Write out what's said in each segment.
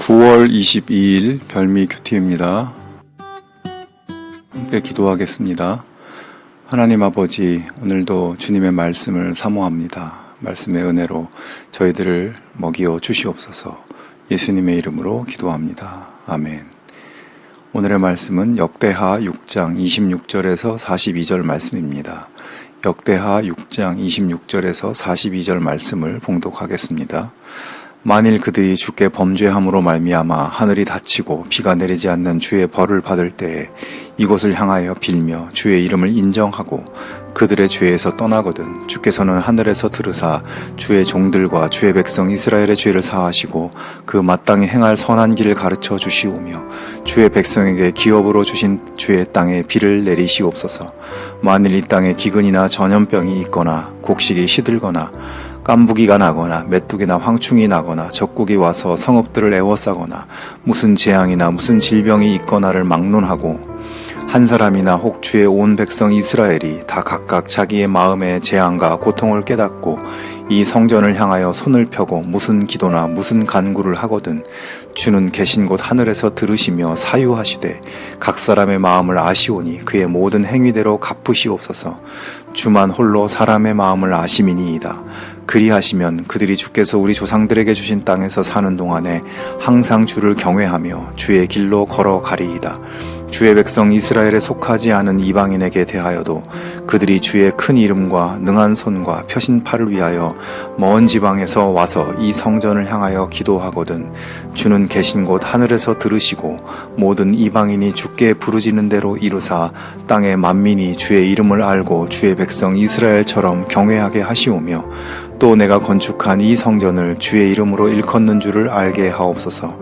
9월 22일 별미 큐티입니다. 함께 기도하겠습니다. 하나님 아버지, 오늘도 주님의 말씀을 사모합니다. 말씀의 은혜로 저희들을 먹이어 주시옵소서. 예수님의 이름으로 기도합니다. 아멘. 오늘의 말씀은 역대하 6장 26절에서 42절 말씀입니다. 역대하 6장 26절에서 42절 말씀을 봉독하겠습니다. 만일 그들이 주께 범죄함으로 말미암아 하늘이 닫히고 비가 내리지 않는 주의 벌을 받을 때에 이곳을 향하여 빌며 주의 이름을 인정하고 그들의 죄에서 떠나거든 주께서는 하늘에서 들으사 주의 종들과 주의 백성 이스라엘의 죄를 사하시고 그 마땅히 행할 선한 길을 가르쳐 주시오며 주의 백성에게 기업으로 주신 주의 땅에 비를 내리시옵소서. 만일 이 땅에 기근이나 전염병이 있거나 곡식이 시들거나 깐부기가 나거나 메뚜기나 황충이 나거나 적국이 와서 성읍들을 에워싸거나 무슨 재앙이나 무슨 질병이 있거나를 막론하고 한 사람이나 혹 주의 온 백성 이스라엘이 다 각각 자기의 마음의 재앙과 고통을 깨닫고 이 성전을 향하여 손을 펴고 무슨 기도나 무슨 간구를 하거든 주는 계신 곳 하늘에서 들으시며 사유하시되 각 사람의 마음을 아시오니 그의 모든 행위대로 갚으시옵소서. 주만 홀로 사람의 마음을 아심이니이다. 그리하시면 그들이 주께서 우리 조상들에게 주신 땅에서 사는 동안에 항상 주를 경외하며 주의 길로 걸어가리이다. 주의 백성 이스라엘에 속하지 않은 이방인에게 대하여도 그들이 주의 큰 이름과 능한 손과 펴신 팔을 위하여 먼 지방에서 와서 이 성전을 향하여 기도하거든 주는 계신 곳 하늘에서 들으시고 모든 이방인이 주께 부르짖는 대로 이루사 땅의 만민이 주의 이름을 알고 주의 백성 이스라엘처럼 경외하게 하시오며 또 내가 건축한 이 성전을 주의 이름으로 일컫는 줄을 알게 하옵소서.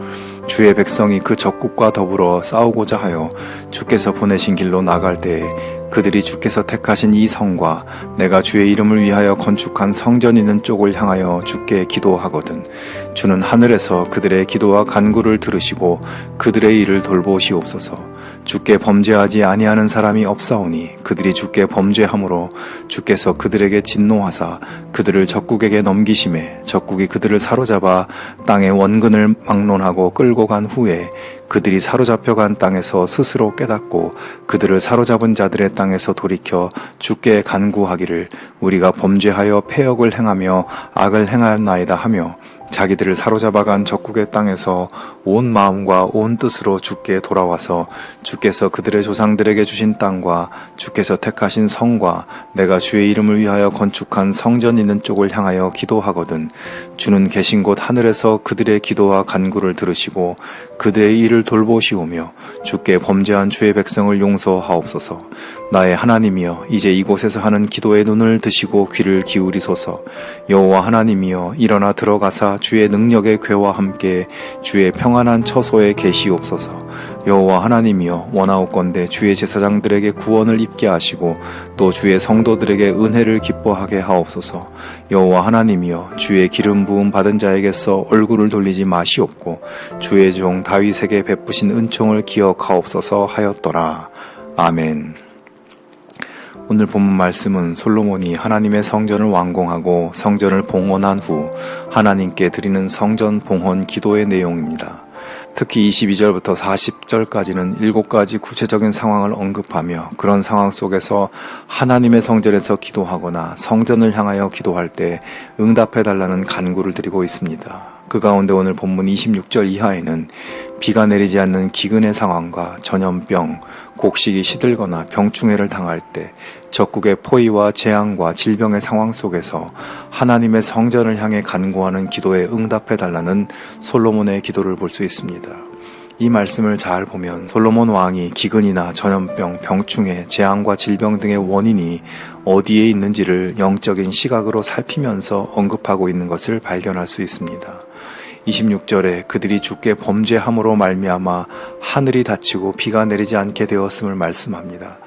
주의 백성이 그 적국과 더불어 싸우고자 하여 주께서 보내신 길로 나갈 때에 그들이 주께서 택하신 이 성과 내가 주의 이름을 위하여 건축한 성전 있는 쪽을 향하여 주께 기도하거든 주는 하늘에서 그들의 기도와 간구를 들으시고 그들의 일을 돌보시옵소서. 주께 범죄하지 아니하는 사람이 없사오니 그들이 주께 범죄함으로 주께서 그들에게 진노하사 그들을 적국에게 넘기심에 적국이 그들을 사로잡아 땅의 원근을 막론하고 끌고 간 후에 그들이 사로잡혀간 땅에서 스스로 깨닫고 그들을 사로잡은 자들의 땅에서 돌이켜 주께 간구하기를 우리가 범죄하여 패역을 행하며 악을 행하였나이다 하며 자기들을 사로잡아간 적국의 땅에서 온 마음과 온 뜻으로 주께 돌아와서 주께서 그들의 조상들에게 주신 땅과 주께서 택하신 성과 내가 주의 이름을 위하여 건축한 성전 있는 쪽을 향하여 기도하거든 주는 계신 곳 하늘에서 그들의 기도와 간구를 들으시고 그들의 일을 돌보시오며 주께 범죄한 주의 백성을 용서하옵소서. 나의 하나님이여 이제 이곳에서 하는 기도의 눈을 드시고 귀를 기울이소서. 여호와 하나님이여 일어나 들어가사 주의 능력의 궤와 함께 주의 평안한 처소에 계시옵소서. 여호와 하나님이여 원하옵건대 주의 제사장들에게 구원을 입게 하시고 또 주의 성도들에게 은혜를 기뻐하게 하옵소서. 여호와 하나님이여 주의 기름 부음 받은 자에게서 얼굴을 돌리지 마시옵고 주의 종 다윗에게 베푸신 은총을 기억하옵소서 하였더라. 아멘. 오늘 본문 말씀은 솔로몬이 하나님의 성전을 완공하고 성전을 봉헌한 후 하나님께 드리는 성전 봉헌 기도의 내용입니다. 특히 22절부터 40절까지는 7가지 구체적인 상황을 언급하며 그런 상황 속에서 하나님의 성전에서 기도하거나 성전을 향하여 기도할 때 응답해달라는 간구를 드리고 있습니다. 그 가운데 오늘 본문 26절 이하에는 비가 내리지 않는 기근의 상황과 전염병, 곡식이 시들거나 병충해를 당할 때 적국의 포위와 재앙과 질병의 상황 속에서 하나님의 성전을 향해 간구하는 기도에 응답해달라는 솔로몬의 기도를 볼 수 있습니다. 이 말씀을 잘 보면 솔로몬 왕이 기근이나 전염병, 병충해, 재앙과 질병 등의 원인이 어디에 있는지를 영적인 시각으로 살피면서 언급하고 있는 것을 발견할 수 있습니다. 26절에 그들이 주께 범죄함으로 말미암아 하늘이 닫히고 비가 내리지 않게 되었음을 말씀합니다.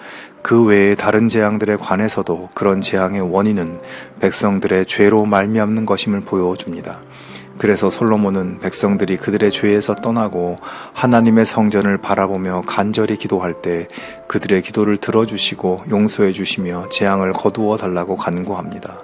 그 외에 다른 재앙들에 관해서도 그런 재앙의 원인은 백성들의 죄로 말미암는 것임을 보여줍니다. 그래서 솔로몬은 백성들이 그들의 죄에서 떠나고 하나님의 성전을 바라보며 간절히 기도할 때 그들의 기도를 들어주시고 용서해 주시며 재앙을 거두어 달라고 간구합니다.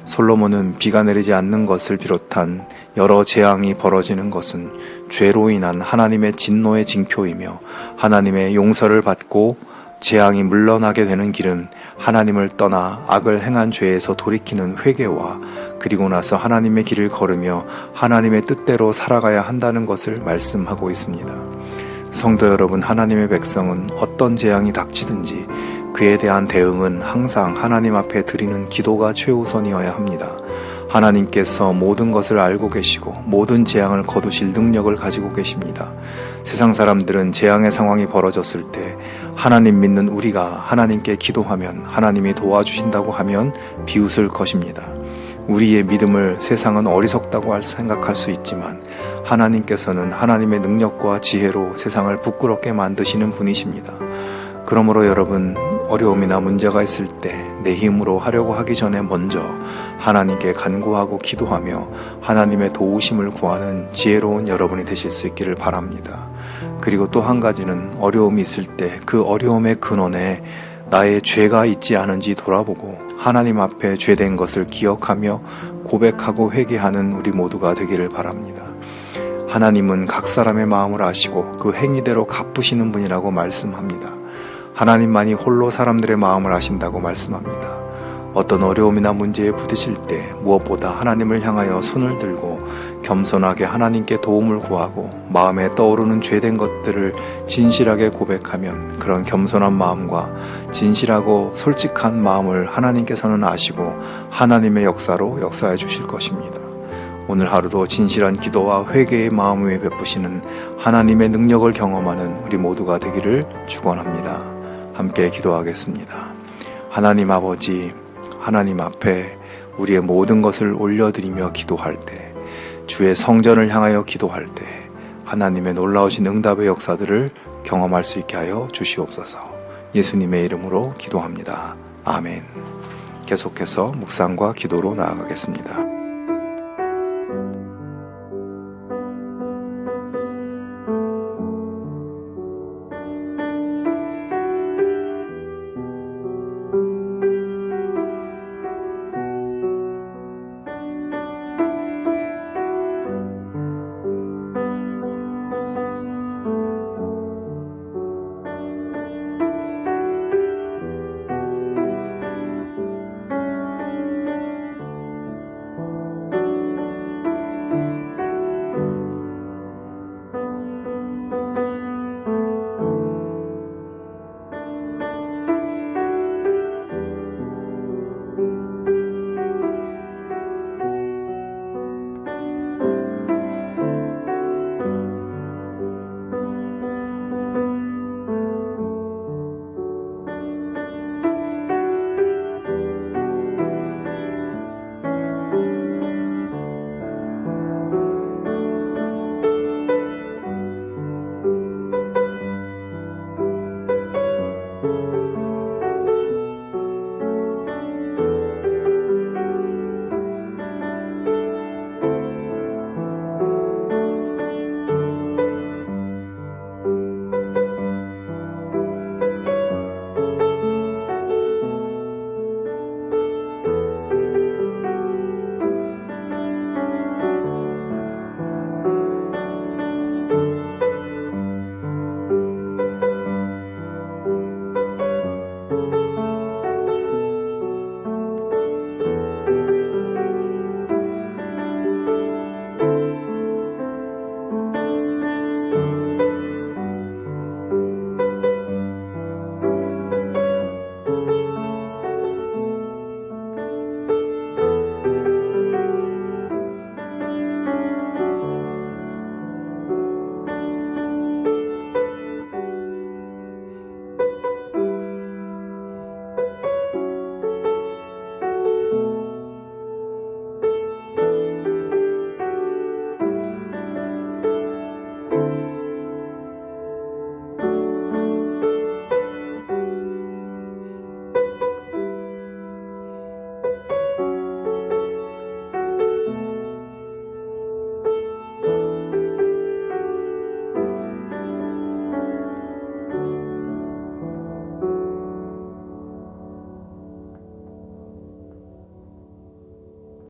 솔로몬은 비가 내리지 않는 것을 비롯한 여러 재앙이 벌어지는 것은 죄로 인한 하나님의 진노의 징표이며, 하나님의 용서를 받고 재앙이 물러나게 되는 길은 하나님을 떠나 악을 행한 죄에서 돌이키는 회개와, 그리고 나서 하나님의 길을 걸으며 하나님의 뜻대로 살아가야 한다는 것을 말씀하고 있습니다. 성도 여러분, 하나님의 백성은 어떤 재앙이 닥치든지 그에 대한 대응은 항상 하나님 앞에 드리는 기도가 최우선이어야 합니다. 하나님께서 모든 것을 알고 계시고 모든 재앙을 거두실 능력을 가지고 계십니다. 세상 사람들은 재앙의 상황이 벌어졌을 때 하나님 믿는 우리가 하나님께 기도하면 하나님이 도와주신다고 하면 비웃을 것입니다. 우리의 믿음을 세상은 어리석다고 생각할 수 있지만, 하나님께서는 하나님의 능력과 지혜로 세상을 부끄럽게 만드시는 분이십니다. 그러므로 여러분, 어려움이나 문제가 있을 때 내 힘으로 하려고 하기 전에 먼저 하나님께 간구하고 기도하며 하나님의 도우심을 구하는 지혜로운 여러분이 되실 수 있기를 바랍니다. 그리고 또 한 가지는, 어려움이 있을 때 그 어려움의 근원에 나의 죄가 있지 않은지 돌아보고 하나님 앞에 죄된 것을 기억하며 고백하고 회개하는 우리 모두가 되기를 바랍니다. 하나님은 각 사람의 마음을 아시고 그 행위대로 갚으시는 분이라고 말씀합니다. 하나님만이 홀로 사람들의 마음을 아신다고 말씀합니다. 어떤 어려움이나 문제에 부딪힐 때 무엇보다 하나님을 향하여 손을 들고 겸손하게 하나님께 도움을 구하고 마음에 떠오르는 죄된 것들을 진실하게 고백하면, 그런 겸손한 마음과 진실하고 솔직한 마음을 하나님께서는 아시고 하나님의 역사로 역사해 주실 것입니다. 오늘 하루도 진실한 기도와 회개의 마음 위에 베푸시는 하나님의 능력을 경험하는 우리 모두가 되기를 축원합니다. 함께 기도하겠습니다. 하나님 아버지, 하나님 앞에 우리의 모든 것을 올려드리며 기도할 때, 주의 성전을 향하여 기도할 때 하나님의 놀라우신 응답의 역사들을 경험할 수 있게 하여 주시옵소서. 예수님의 이름으로 기도합니다. 아멘. 계속해서 묵상과 기도로 나아가겠습니다.